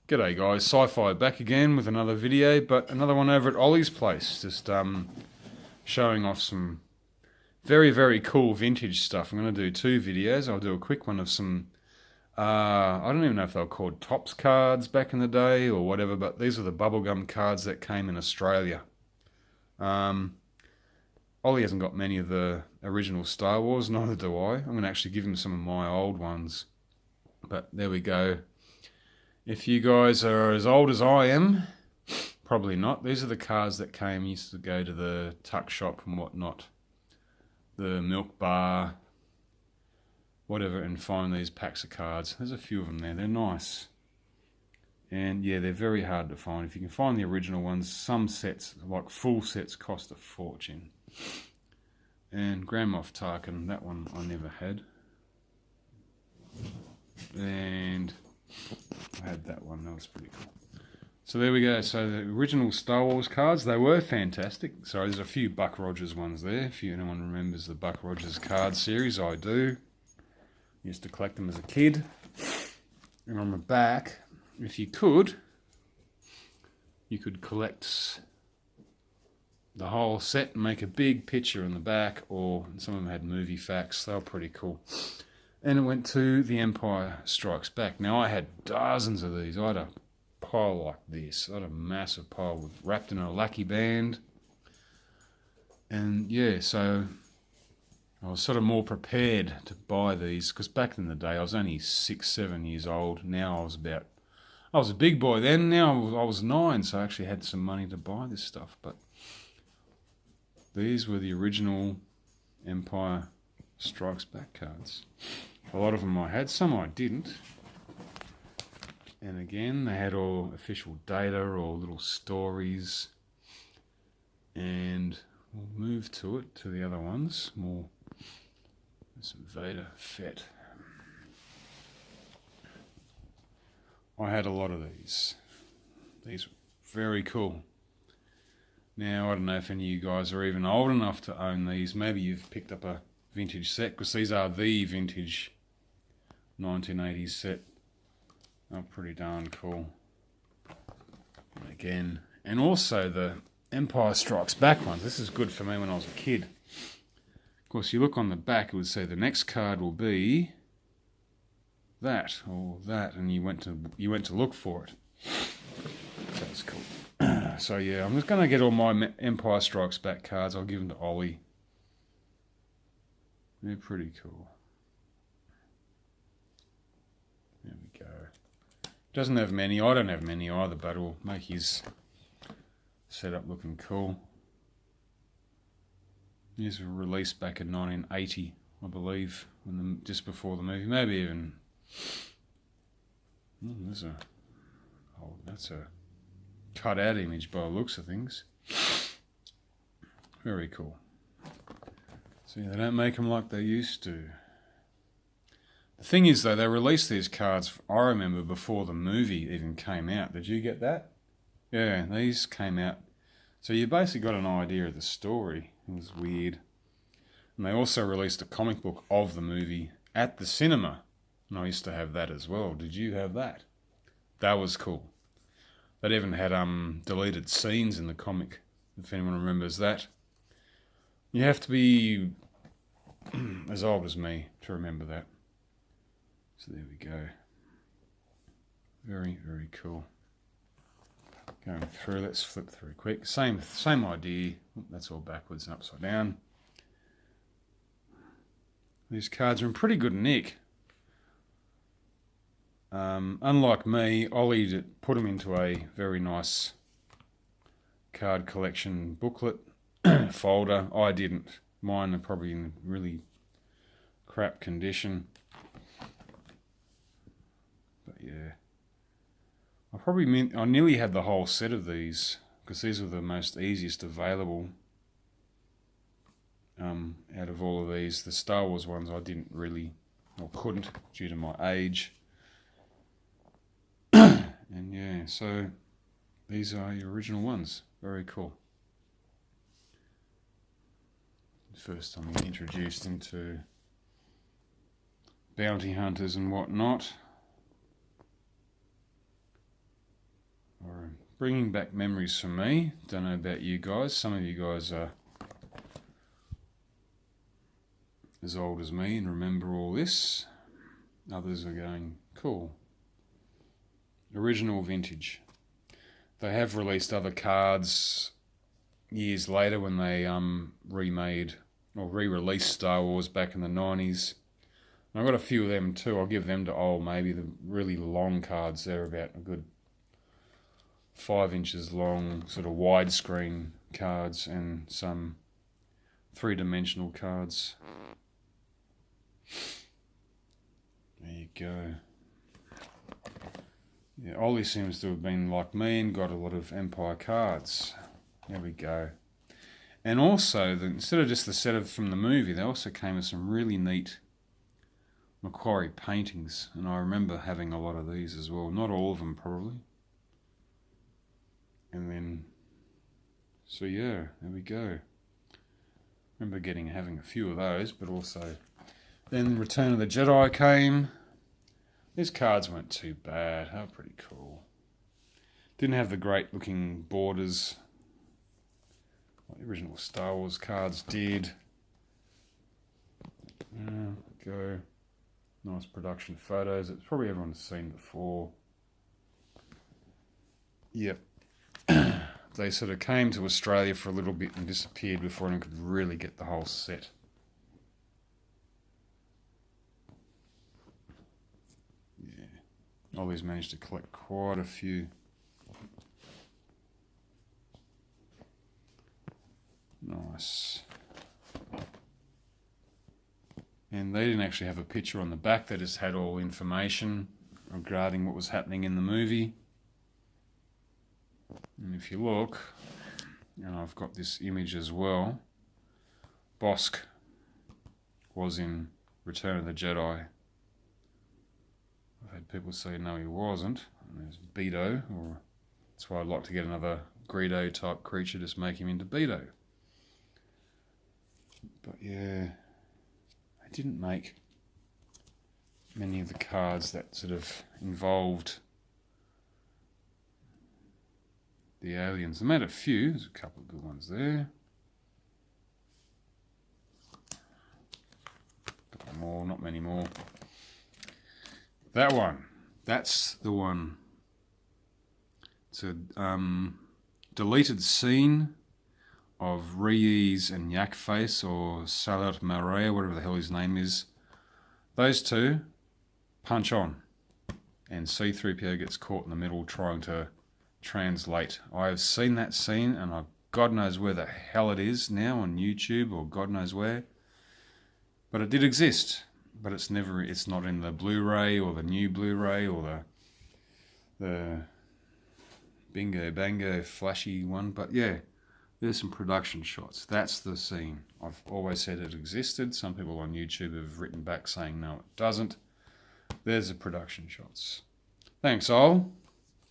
G'day guys, Sci-Fi back again with another video, but another one over at Ollie's place. Just showing off some very, very cool vintage stuff. I'm going to do two videos. I'll do a quick one of some, I don't even know if they were called Topps cards back in the day or whatever, but these are the bubblegum cards that came in Australia. Ollie hasn't got many of the original Star Wars, neither do I. I'm going to actually give him some of my old ones. But there we go. If you guys are as old as I am, probably not. These are the cards that used to go to the tuck shop and whatnot. The milk bar, whatever, and find these packs of cards. There's a few of them there. They're nice. And yeah, they're very hard to find. If you can find the original ones, some sets, like full sets, cost a fortune. And Grand Moff Tarkin, that one I never had. And I had that one, that was pretty cool. So there we go. So the original Star Wars cards, they were fantastic. So there's a few Buck Rogers ones there. If anyone remembers the Buck Rogers card series, I do. Used to collect them as a kid. And on the back, if you could collect the whole set and make a big picture in the back, or some of them had movie facts. They were pretty cool. And it went to The Empire Strikes Back. Now, I had dozens of these. I had a pile like this. I had a massive pile wrapped in a lucky band. And yeah, so I was sort of more prepared to buy these, because back in the day I was only 6, 7 years old. Now I was a big boy then. Now I was 9, so I actually had some money to buy this stuff. But these were the original Empire Strikes Back cards. A lot of them I had, some I didn't. And again, they had all official data or little stories. And we'll move to the other ones. More, some Vader Fett. I had a lot of these. These were very cool. Now, I don't know if any of you guys are even old enough to own these. Maybe you've picked up a vintage set, because these are the vintage 1980s set. They're pretty darn cool. Again, and also the Empire Strikes Back ones. This is good for me when I was a kid. Of course, you look on the back, it would say the next card will be that or that, and you went to look for it. That's cool. So yeah, I'm just going to get all my Empire Strikes Back cards. I'll give them to Ollie. They're pretty cool. There we go. Doesn't have many. I don't have many either, but it'll make his setup looking cool. These were released back in 1980, I believe, just before the movie. Maybe even. That's a cut-out image by the looks of things. Very cool. See, they don't make them like they used to. The thing is, though, they released these cards, I remember, before the movie even came out. Did you get that? Yeah, these came out. So you basically got an idea of the story. It was weird. And they also released a comic book of the movie at the cinema. And I used to have that as well. Did you have that? That was cool. They even had deleted scenes in the comic, if anyone remembers that. You have to be as old as me to remember that. So there we go. Very, very cool. Going through, let's flip through quick. Same idea. That's all backwards and upside down. These cards are in pretty good nick. Unlike me, Ollie put them into a very nice card collection booklet folder. I didn't. Mine are probably in really crap condition. But yeah, I nearly had the whole set of these, because these were the most easiest available out of all of these. The Star Wars ones I didn't really, or couldn't, due to my age. And yeah, so these are your original ones. Very cool. First time we introduced into bounty hunters and whatnot. bringing back memories for me. Don't know about you guys. Some of you guys are as old as me and remember all this. Others are going, cool. Original vintage. They have released other cards years later when they remade or re-released Star Wars back in the 90s. I've got a few of them too. I'll give them to Oll, maybe. The really long cards, they're about a good 5 inches long, sort of widescreen cards, and some 3-dimensional cards. There you go. Yeah, Ollie seems to have been like me and got a lot of Empire cards. There we go. And also, instead of just the set from the movie, they also came with some really neat Macquarie paintings. And I remember having a lot of these as well. Not all of them, probably. And then, so yeah, there we go. Remember having a few of those, but also then Return of the Jedi came. These cards weren't too bad. They were pretty cool. Didn't have the great looking borders like the original Star Wars cards did. Go. Nice production photos. It's probably everyone's seen before. Yep. They sort of came to Australia for a little bit and disappeared before anyone could really get the whole set. Yeah. Ollie's managed to collect quite a few. Nice. And they didn't actually have a picture on the back, they just had all information regarding what was happening in the movie. And if you look, and I've got this image as well, Bosk was in Return of the Jedi. I've had people say no he wasn't. And there's Beto, or that's why I'd like to get another Greedo type creature, just make him into Beto. But yeah, I didn't make many of the cards that sort of involved the aliens. I made a few, there's a couple of good ones there. A couple more, not many more. That one, that's the one. It's a deleted scene of Rees and Yakface, or Salat Marais, whatever the hell his name is. Those two punch on, and C-3PO gets caught in the middle trying to translate. I have seen that scene, and God knows where the hell it is now, on YouTube or God knows where. But it did exist. But it's not in the Blu-ray or the new Blu-ray or the bingo bango flashy one. But yeah, there's some production shots. That's the scene. I've always said it existed. Some people on YouTube have written back saying no, it doesn't. There's the production shots. Thanks, Oll.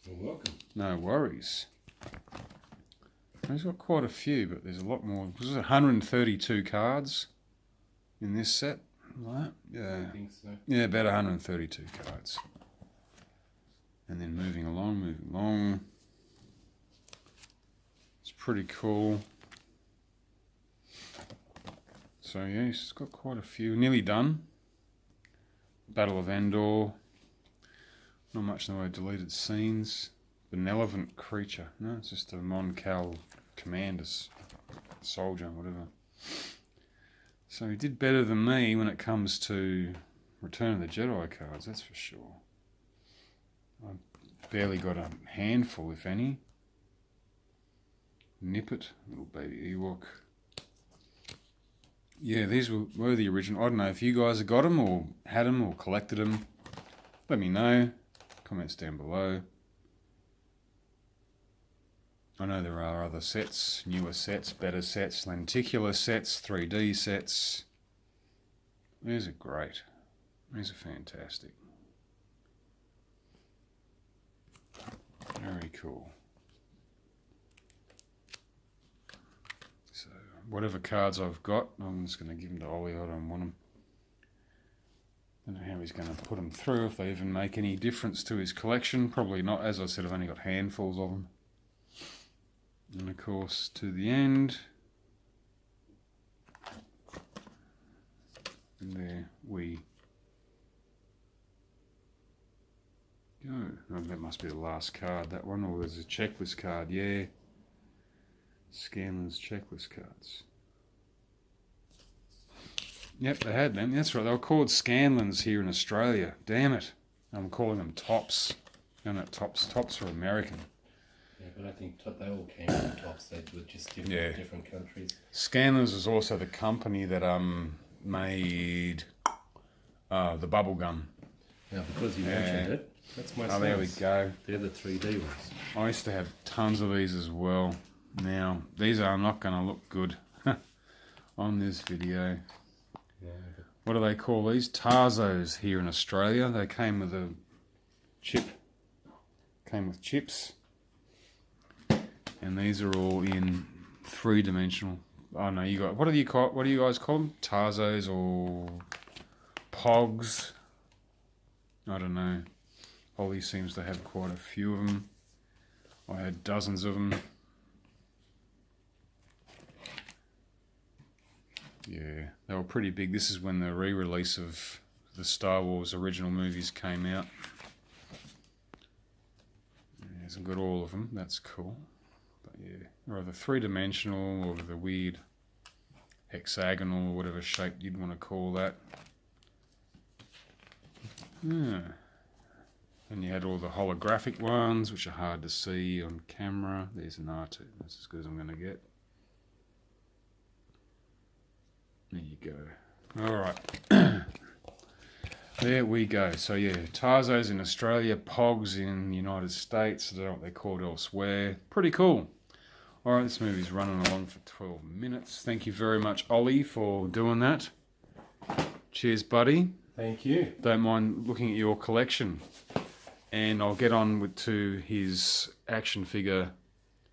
You're welcome. No worries. He's got quite a few, but there's a lot more. There's 132 cards in this set. Like that? Yeah. I think so. Yeah, about 132 cards. And then moving along. It's pretty cool. So yeah, he's got quite a few. Nearly done. Battle of Endor. Not much in the way of deleted scenes. Benevolent creature. No, it's just a Mon Cal commander, soldier, whatever. So he did better than me when it comes to Return of the Jedi cards, that's for sure. I barely got a handful, if any. Nippet, little baby Ewok. Yeah, these were the original. I don't know if you guys have got them or had them or collected them. Let me know. Comments down below. I know there are other sets, newer sets, better sets, lenticular sets, 3D sets. These are great. These are fantastic. Very cool. So, whatever cards I've got, I'm just going to give them to Ollie. I don't want them. I don't know how he's going to put them through, if they even make any difference to his collection. Probably not. As I said, I've only got handfuls of them. And of course, to the end. And there we go. Oh, that must be the last card, that one. Or there's a checklist card, yeah. Scanlan's checklist cards. Yep, they had them. That's right. They were called Scanlans here in Australia. Damn it. I'm calling them Tops. No, not Tops. Tops are American. Yeah, but I think they all came from Tops. They were just different countries. Scanlans was also the company that made the bubble gum. Now, because you mentioned it, that's my Oh, there we go. They're the 3D ones. I used to have tons of these as well. Now, these are not going to look good on this video. Yeah. What do they call these? Tazos here in Australia. They came with a chip. Came with chips. And these are all in three-dimensional. Oh no, you got what do you guys call them? Tazos or Pogs? I don't know. Ollie seems to have quite a few of them. I had dozens of them. Yeah, they were pretty big. This is when the re-release of the Star Wars original movies came out. It hasn't got all of them. That's cool. But yeah, or either three-dimensional or the weird hexagonal or whatever shape you'd want to call that. Yeah. And you had all the holographic ones, which are hard to see on camera. There's an R2. That's as good as I'm going to get. There you go. Alright. There we go. So yeah, Tazos in Australia, Pogs in the United States. I don't know what they're called elsewhere. Pretty cool. Alright, this movie's running along for 12 minutes. Thank you very much, Ollie, for doing that. Cheers, buddy. Thank you. Don't mind looking at your collection. And I'll get on to his action figure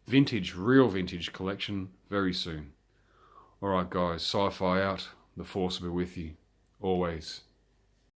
real vintage collection very soon. Alright guys, sci-fi out. The Force will be with you. Always.